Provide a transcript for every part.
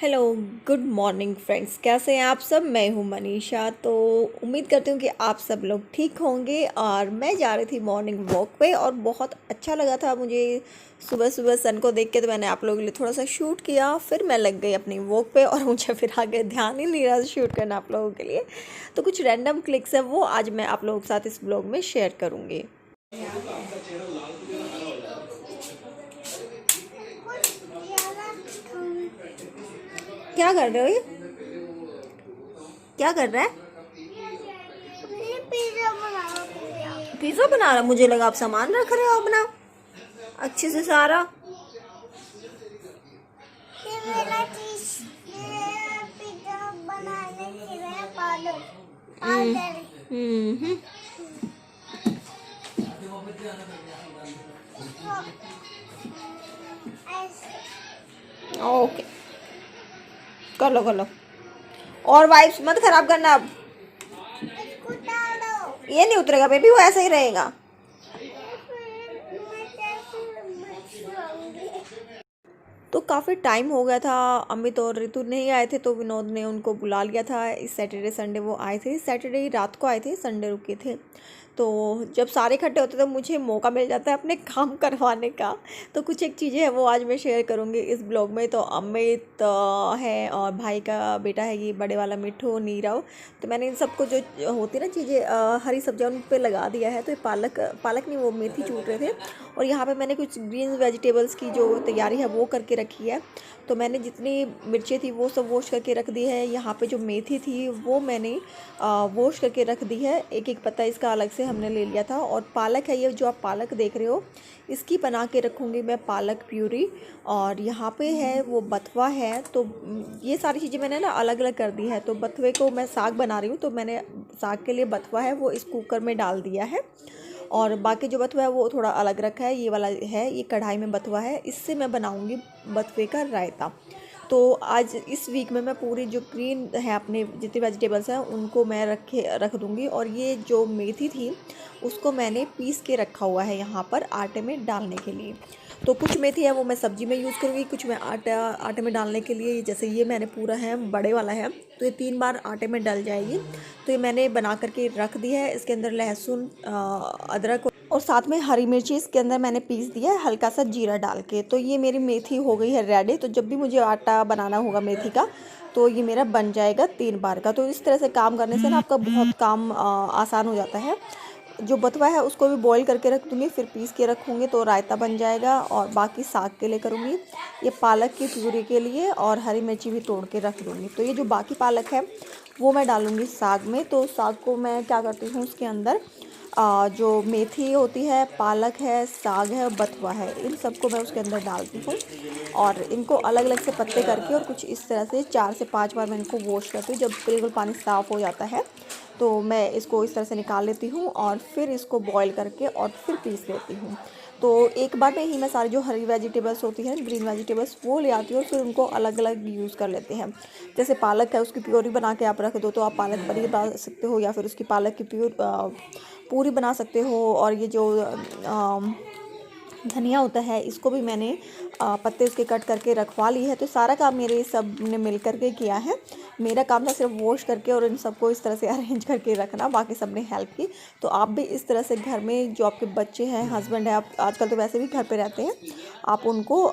Hello, good morning friends. कैसे हैं आप सब? मैं हूं मनीषा। तो उम्मीद करती हूं कि आप सब लोग ठीक होंगे। और मैं जा रही थी मॉर्निंग वॉक पे और बहुत अच्छा लगा था मुझे सुबह सुबह सन को देख के। तो मैंने आप लोगों के लिए थोड़ा सा शूट किया, फिर मैं लग गई अपनी वॉक पे और मुझे फिर आगे ध्यान ही नहीं रहा शूट करना आप लोगों के लिए। तो कुछ रैंडम क्लिक्स है वो आज मैं आप लोगों के साथ इस ब्लॉग में शेयर करूँगी। क्या कर रहे हो ये? क्या कर रहा है? पिज्जा बना रहा? मुझे लगा आप सामान रख रहे हो अपना अच्छे से सारा। हम्म। ओके, कर लो कर लो। और वाइप्स मत खराब करना अब। ये नहीं उतरेगा बेबी, वो ऐसे ही रहेगा। तो काफ़ी टाइम हो गया था, अमित और ऋतु नहीं आए थे तो विनोद ने उनको बुला लिया था। इस सैटरडे संडे वो आए थे, सैटरडे रात को आए थे, संडे रुके थे। तो जब सारे इकट्ठे होते तो मुझे मौका मिल जाता है अपने काम करवाने का। तो कुछ एक चीज़ें हैं वो आज मैं शेयर करूँगी इस ब्लॉग में। तो अमित है और भाई का बेटा है, ये बड़े वाला मिठू नीरव। तो मैंने इन सबको जो होती है ना चीज़ें, हरी सब्जियाँ उन पर लगा दिया है। तो ये पालक पालक नहीं, वो मेथी चूट रहे थे। और यहाँ पे मैंने कुछ ग्रीन वेजिटेबल्स की जो तैयारी है वो करके रखी है। तो मैंने जितनी मिर्चें थी वो सब वॉश करके रख दी है। यहाँ पे जो मेथी थी वो मैंने वॉश करके रख दी है। एक एक पत्ता इसका अलग से हमने ले लिया था। और पालक है, ये जो आप पालक देख रहे हो इसकी बना के रखूँगी मैं पालक प्यूरी। और यहाँ पे है वो बथुआ है। तो ये सारी चीज़ें मैंने ना अलग अलग कर दी है। तो बथुए को मैं साग बना रही हूँ, तो मैंने साग के लिए बथुआ है वो इस कुकर में डाल दिया है। और बाकी जो बथुआ है वो थोड़ा अलग रखा है। ये वाला है, ये कढ़ाई में बथुआ है, इससे मैं बनाऊंगी बथुए का रायता। तो आज इस वीक में मैं पूरी जो ग्रीन है अपने जितने वेजिटेबल्स हैं उनको मैं रख दूंगी। और ये जो मेथी थी उसको मैंने पीस के रखा हुआ है यहाँ पर आटे में डालने के लिए। तो कुछ मेथी है वो मैं सब्जी में यूज़ करूँगी, कुछ मैं आटे में डालने के लिए। जैसे ये मैंने पूरा है बड़े वाला है तो ये 3 बार आटे में डल जाएगी। तो ये मैंने बना करके रख दी है। इसके अंदर लहसुन, अदरक और साथ में हरी मिर्ची इसके अंदर मैंने पीस दिया है, हल्का सा जीरा डाल के। तो ये मेरी मेथी हो गई है रेडी। तो जब भी मुझे आटा बनाना होगा मेथी का तो ये मेरा बन जाएगा 3 बार का। तो इस तरह से काम करने से ना आपका बहुत काम आसान हो जाता है। जो बथुआ है उसको भी बॉईल करके रख दूँगी, फिर पीस के रखूँगी तो रायता बन जाएगा। और बाकी साग के लिए करूँगी, ये पालक की प्यूरी के लिए, और हरी मिर्ची भी तोड़ के रख दूँगी। तो ये जो बाकी पालक है वो मैं डालूँगी साग में। तो साग को मैं क्या करती हूँ, उसके अंदर जो मेथी होती है, पालक है, साग है, बथुआ है, इन सबको मैं उसके अंदर डालती हूँ। और इनको अलग अलग से पत्ते करके और कुछ इस तरह से 4 से 5 बार मैं इनको वॉश करती हूँ। जब बिल्कुल पानी साफ़ हो जाता है तो मैं इसको इस तरह से निकाल लेती हूँ और फिर इसको बॉईल करके और फिर पीस लेती हूँ। तो एक बार में ही मैं सारी जो हरी वेजिटेबल्स होती हैं, ग्रीन वेजिटेबल्स, वो ले आती हूँ और फिर उनको अलग अलग यूज़ कर लेते हैं। जैसे पालक है उसकी प्योरी बना के आप रख दो तो आप पालक पनीर बना सकते हो, या फिर उसकी पालक की पूरी बना सकते हो। और ये जो धनिया होता है इसको भी मैंने पत्ते उसके कट करके रखवा ली है। तो सारा काम मेरे सब ने मिल करके किया है। मेरा काम था सिर्फ वॉश करके और इन सबको इस तरह से अरेंज करके रखना, बाकी सब ने हेल्प की। तो आप भी इस तरह से घर में जो आपके बच्चे हैं, हस्बैंड है, आप आजकल तो वैसे भी घर पे रहते हैं, आप उनको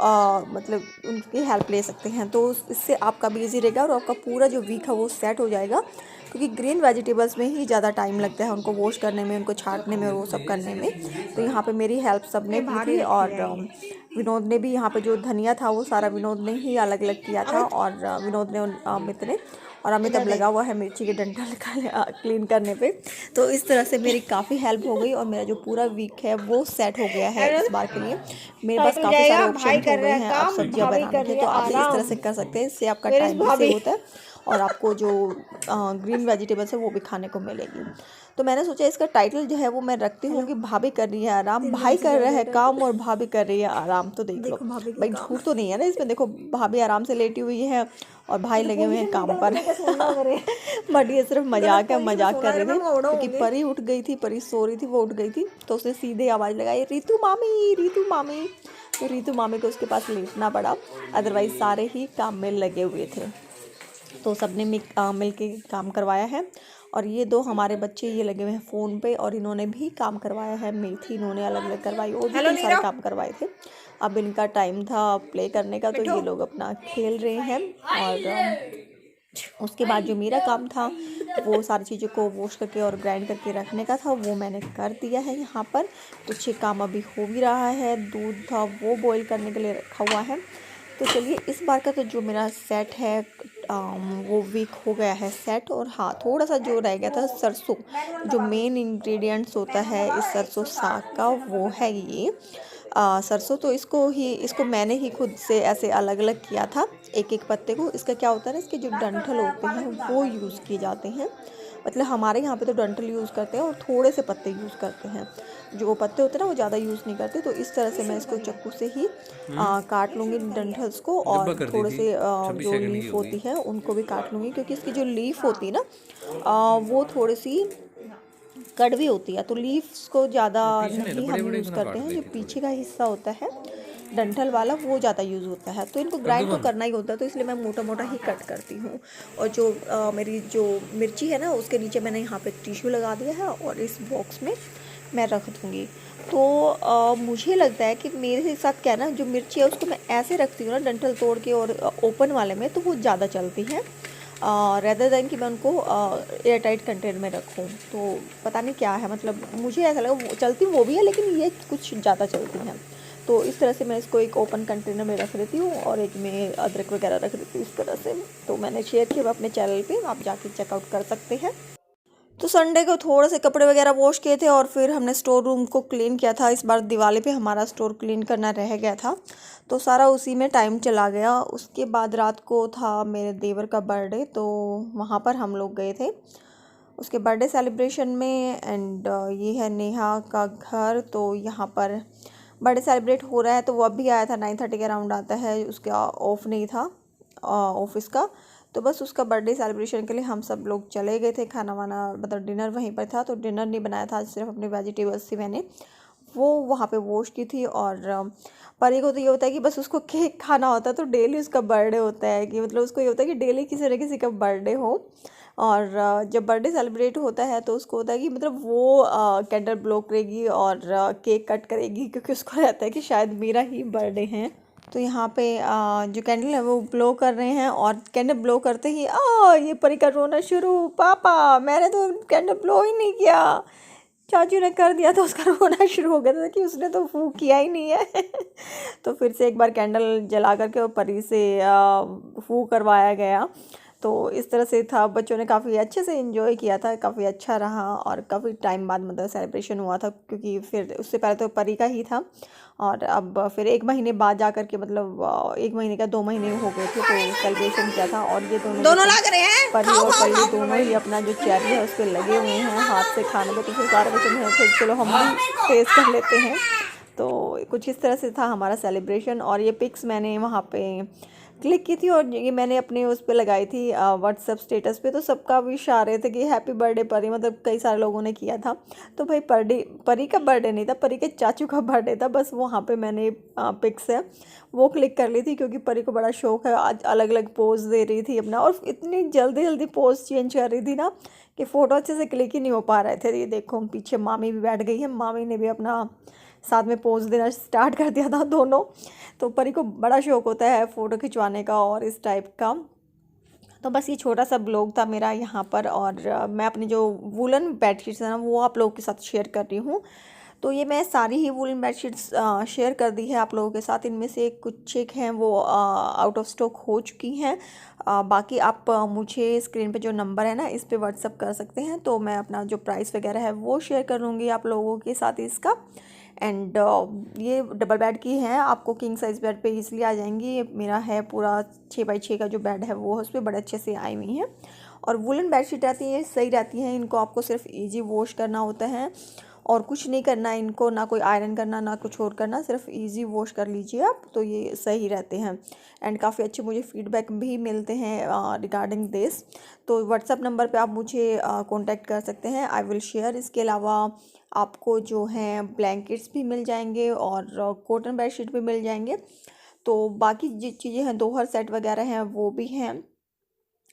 मतलब उनकी हेल्प ले सकते हैं। तो इससे आपका भी ईजी रहेगा और आपका पूरा जो वीक है वो सेट हो जाएगा। क्योंकि ग्रीन वेजिटेबल्स में ही ज़्यादा टाइम लगता है उनको वॉश करने में, उनको छांटने में और वो सब करने में। तो यहाँ पे मेरी हेल्प सब ने की थी। और विनोद ने भी यहाँ पे जो धनिया था वो सारा विनोद ने ही अलग अलग किया था। और विनोद ने अमित ने, और अमित अब लगा हुआ है मिर्ची के डंठल क्लीन करने पे। तो इस तरह से मेरी काफ़ी हेल्प हो गई और मेरा जो पूरा वीक है वो सेट हो गया है इस बार के लिए। मेरे पास काफ़ी सारे ऑप्शन हो गए हैं अब सब्जियाँ बनाने के। तो आप भी इस तरह से कर सकते हैं, इससे आपका टाइम भी सेव होता है और आपको जो ग्रीन वेजिटेबल्स है वो भी खाने को मिलेगी। तो मैंने सोचा इसका टाइटल जो है वो मैं रखती हूँ कि भाभी कर रही है आराम, भाई कर रहा है काम और भाभी कर रही है आराम। तो देख लो भाई झूठ तो नहीं है ना इसमें, देखो भाभी आराम से लेटी हुई है और भाई लगे हुए हैं काम पर। बट ये सिर्फ मजाक है, मजाक कर रहे थे क्योंकि परी उठ गई थी, परी सो रही थी, वो उठ गई थी तो उसने सीधे आवाज़ लगाई रीतू मामी, रीतू मामी। तो रीतू मामी को उसके पास लेटना पड़ा, अदरवाइज सारे ही काम में लगे हुए थे। तो सबने मिल के काम करवाया है। और ये दो हमारे बच्चे ये लगे हुए हैं फ़ोन पे और इन्होंने भी काम करवाया है, मेथी इन्होंने अलग अलग करवाई और भी कई सारे काम करवाए थे। अब इनका टाइम था प्ले करने का तो ये लोग अपना खेल रहे हैं। और उसके बाद जो मेरा काम था वो सारी चीज़ों को वॉश करके और ग्राइंड करके रखने का था, वो मैंने कर दिया है। यहाँ पर कुछ काम अभी हो भी रहा है, दूध था वो बॉईल करने के लिए रखा हुआ है। तो चलिए इस बार का तो जो मेरा सेट है वो वीक हो गया है सेट। और हाँ थोड़ा सा जो रह गया था सरसों, जो मेन इंग्रेडिएंट्स होता है इस सरसों साग का वो है ये सरसों। तो इसको मैंने ही खुद से ऐसे अलग अलग किया था एक एक पत्ते को। इसका क्या होता है ना, इसके जो डंठल होते हैं वो यूज़ किए जाते हैं, मतलब हमारे यहाँ पे तो डंठल यूज़ करते हैं और थोड़े से पत्ते यूज़ करते हैं, जो पत्ते होते हैं ना वो ज़्यादा यूज़ नहीं करते। तो इस तरह से मैं इसको चाकू से ही काट लूँगी डंठल्स को और थोड़े से जो लीफ होती है उनको भी काट लूँगी, क्योंकि इसकी जो लीफ होती है ना वो थोड़ी सी कड़वी होती है। तो लीव्स को ज़्यादा नहीं हम यूज़ करते हैं, जो पीछे का हिस्सा होता है डंठल वाला वो ज़्यादा यूज़ होता है। तो इनको ग्राइंड तो करना ही होता है, तो इसलिए मैं मोटा मोटा ही कट करती हूँ। और जो मेरी जो मिर्ची है ना उसके नीचे मैंने यहाँ पे टिश्यू लगा दिया है और इस बॉक्स में मैं रख दूँगी। तो मुझे लगता है कि मेरे साथ क्या है ना, जो मिर्ची है उसको मैं ऐसे रखती हूँ ना डंठल तोड़ के और ओपन वाले में, तो वो ज़्यादा चलती है रेदर दैन कि मैं उनको एयर टाइट कंटेनर में रखूँ। तो पता नहीं क्या है, मतलब मुझे ऐसा लगा चलती वो भी है लेकिन ये कुछ ज़्यादा चलती हैं। तो इस तरह से मैं इसको एक ओपन कंटेनर में रख देती हूँ और एक में अदरक वगैरह रख देती हूँ इस तरह से। तो मैंने शेयर किया अपने चैनल पे, आप जाके चेकआउट कर सकते हैं। तो संडे को थोड़े से कपड़े वगैरह वॉश किए थे और फिर हमने स्टोर रूम को क्लीन किया था। इस बार दिवाली पे हमारा स्टोर क्लीन करना रह गया था, तो सारा उसी में टाइम चला गया। उसके बाद रात को था मेरे देवर का बर्थडे, तो वहाँ पर हम लोग गए थे उसके बर्थडे सेलिब्रेशन में। एंड ये है नेहा का घर, तो यहाँ पर बर्थडे सेलिब्रेट हो रहा है। तो वो अभी आया था 9:30 के अराउंड आता है, उसका ऑफ नहीं था ऑफिस का। तो बस उसका बर्थडे सेलिब्रेशन के लिए हम सब लोग चले गए थे। खाना वाना मतलब डिनर वहीं पर था, तो डिनर नहीं बनाया था, सिर्फ अपने वेजिटेबल्स थी मैंने वो वहाँ पे वॉश की थी। और परी को तो ये होता है कि बस उसको केक खाना होता है, तो डेली उसका बर्थडे होता है कि मतलब उसको ये होता है कि डेली किसी न किसी का बर्थडे हो। और जब बर्थडे सेलिब्रेट होता है तो उसको होता है कि मतलब वो कैंडल ब्लो करेगी और केक कट करेगी, क्योंकि उसको रहता है कि शायद मेरा ही बर्थडे है। तो यहाँ पे जो कैंडल है वो ब्लो कर रहे हैं और कैंडल ब्लो करते ही ये परी का रोना शुरू, पापा मैंने तो कैंडल ब्लो ही नहीं किया, चाचू ने कर दिया। तो उसका रोना शुरू हो गया था कि उसने तो फूक किया ही नहीं है। तो फिर से एक बार कैंडल जला करके और परी से फूक करवाया गया। तो इस तरह से था, बच्चों ने काफ़ी अच्छे से एंजॉय किया था, काफ़ी अच्छा रहा और काफ़ी टाइम बाद मतलब सेलिब्रेशन हुआ था, क्योंकि फिर उससे पहले तो परी का ही था और अब फिर 1 महीने बाद जा कर के मतलब 1 महीने का 2 महीने हो गए थे तो सेलिब्रेशन किया था। और ये दोनों लग रहे हैं, परी और परी दोनों ही अपना जो चेरी है उस पर लगे हुए हैं हाथ से खाने में। तो फिर सारे बच्चे हैं फिर चलो हम भी टेस्ट कर लेते हैं। तो कुछ इस तरह से था हमारा सेलिब्रेशन। और ये पिक्स मैंने वहाँ पे क्लिक की थी और ये मैंने अपने उस पर लगाई थी व्हाट्सएप स्टेटस पे। तो सबका विश आ रहे थे कि हैप्पी बर्थडे परी, मतलब कई सारे लोगों ने किया था। तो भाई परी का बर्थडे नहीं था, परी के चाचू का बर्थडे था। बस वहाँ पे मैंने पिक्स है वो क्लिक कर ली थी, क्योंकि परी को बड़ा शौक है, आज अलग अलग पोज दे रही थी अपना और इतनी जल्दी जल्दी पोज चेंज कर रही थी ना कि फ़ोटो अच्छे से क्लिक ही नहीं हो पा रहे थे। ये देखो पीछे मामी भी बैठ गई है, मामी ने भी अपना साथ में पोज देना स्टार्ट कर दिया था दोनों। तो परी को बड़ा शौक होता है फ़ोटो खिंचवाने का और इस टाइप का। तो बस ये छोटा सा ब्लॉग था मेरा यहाँ पर। और मैं अपनी जो वुलन बेडशीट्स है ना वो आप लोगों के साथ शेयर कर रही हूँ। तो ये मैं सारी ही वुलन बेडशीट्स शेयर कर दी है आप लोगों के साथ। इनमें से कुछ एक हैं वो आउट ऑफ स्टॉक हो चुकी हैं। बाकी आप मुझे स्क्रीन पे जो नंबर है ना इस पे व्हाट्सअप कर सकते हैं, तो मैं अपना जो प्राइस वगैरह है वो शेयर कर लूँगी आप लोगों के साथ इसका। एंड ये डबल बेड की हैं, आपको किंग साइज़ बेड पे इसलिए आ जाएंगी। ये मेरा है पूरा 6x6 का जो बेड है वो उस पर बड़े अच्छे से आई हुई हैं। और वुलन बेडशीट रहती है सही रहती हैं, इनको आपको सिर्फ इजी वॉश करना होता है और कुछ नहीं करना है इनको, ना कोई आयरन करना ना कुछ और करना, सिर्फ इजी वॉश कर लीजिए आप, तो ये सही रहते हैं। एंड काफ़ी अच्छे मुझे फीडबैक भी मिलते हैं रिगार्डिंग दिस। तो व्हाट्सएप नंबर पे आप मुझे कांटेक्ट कर सकते हैं, आई विल शेयर। इसके अलावा आपको जो है ब्लैंकेट्स भी मिल जाएंगे और कॉटन बेडशीट भी मिल जाएंगे। तो बाकी जो चीज़ें हैं दोहर सेट वगैरह हैं वो भी हैं,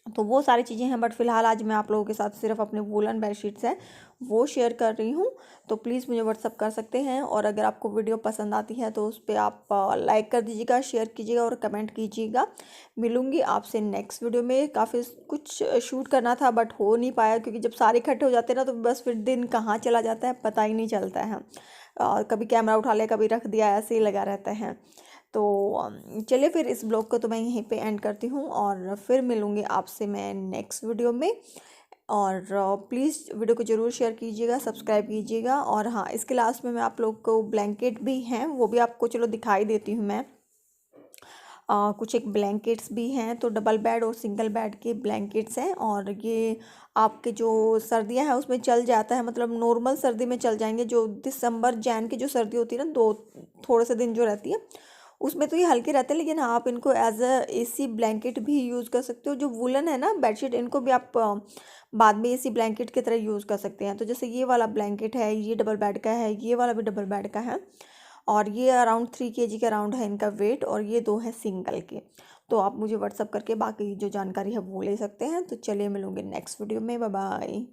तो वो सारी चीज़ें हैं। बट फिलहाल आज मैं आप लोगों के साथ सिर्फ अपने वूलन बेडशीट्स हैं वो शेयर कर रही हूँ। तो प्लीज़ मुझे व्हाट्सअप कर सकते हैं, और अगर आपको वीडियो पसंद आती है तो उस पर आप लाइक कर दीजिएगा, शेयर कीजिएगा और कमेंट कीजिएगा। मिलूँगी आपसे नेक्स्ट वीडियो में। काफ़ी कुछ शूट करना था बट हो नहीं पाया, क्योंकि जब सारे इकट्ठे हो जाते हैं ना तो बस फिर दिन कहाँ चला जाता है पता ही नहीं चलता है। कभी कैमरा उठा लिया, कभी रख दिया, ऐसे ही लगा रहता है। तो चलिए फिर इस ब्लॉग को तो मैं यहीं पे एंड करती हूँ, और फिर मिलूँगी आपसे मैं नेक्स्ट वीडियो में। और प्लीज़ वीडियो को ज़रूर शेयर कीजिएगा, सब्सक्राइब कीजिएगा। और हाँ, इसके लास्ट में मैं आप लोग को ब्लैंकेट भी हैं वो भी आपको चलो दिखाई देती हूँ मैं। कुछ एक ब्लैंकेट्स भी हैं, तो डबल बेड और सिंगल बेड के ब्लैंकेट्स हैं, और ये आपके जो सर्दियां हैं उसमें चल जाता है, मतलब नॉर्मल सर्दी में चल जाएंगे। जो दिसंबर जैन की जो सर्दी होती है ना, दो थोड़े से दिन जो रहती है उसमें तो ये हल्के रहते हैं, लेकिन हाँ आप इनको एज अ एसी ब्लैंकेट भी यूज़ कर सकते हो। जो वुलन है ना बेडशीट, इनको भी आप बाद में एसी ब्लैंकेट की तरह यूज़ कर सकते हैं। तो जैसे ये वाला ब्लैंकेट है ये डबल बेड का है, ये वाला भी डबल बेड का है, और ये अराउंड 3 kg के अराउंड है इनका वेट, और ये दो है सिंगल के। तो आप मुझे व्हाट्सअप करके बाकी जो जानकारी है वो ले सकते हैं। तो चलिए मिलूंगे नेक्स्ट वीडियो में, बाय बाय।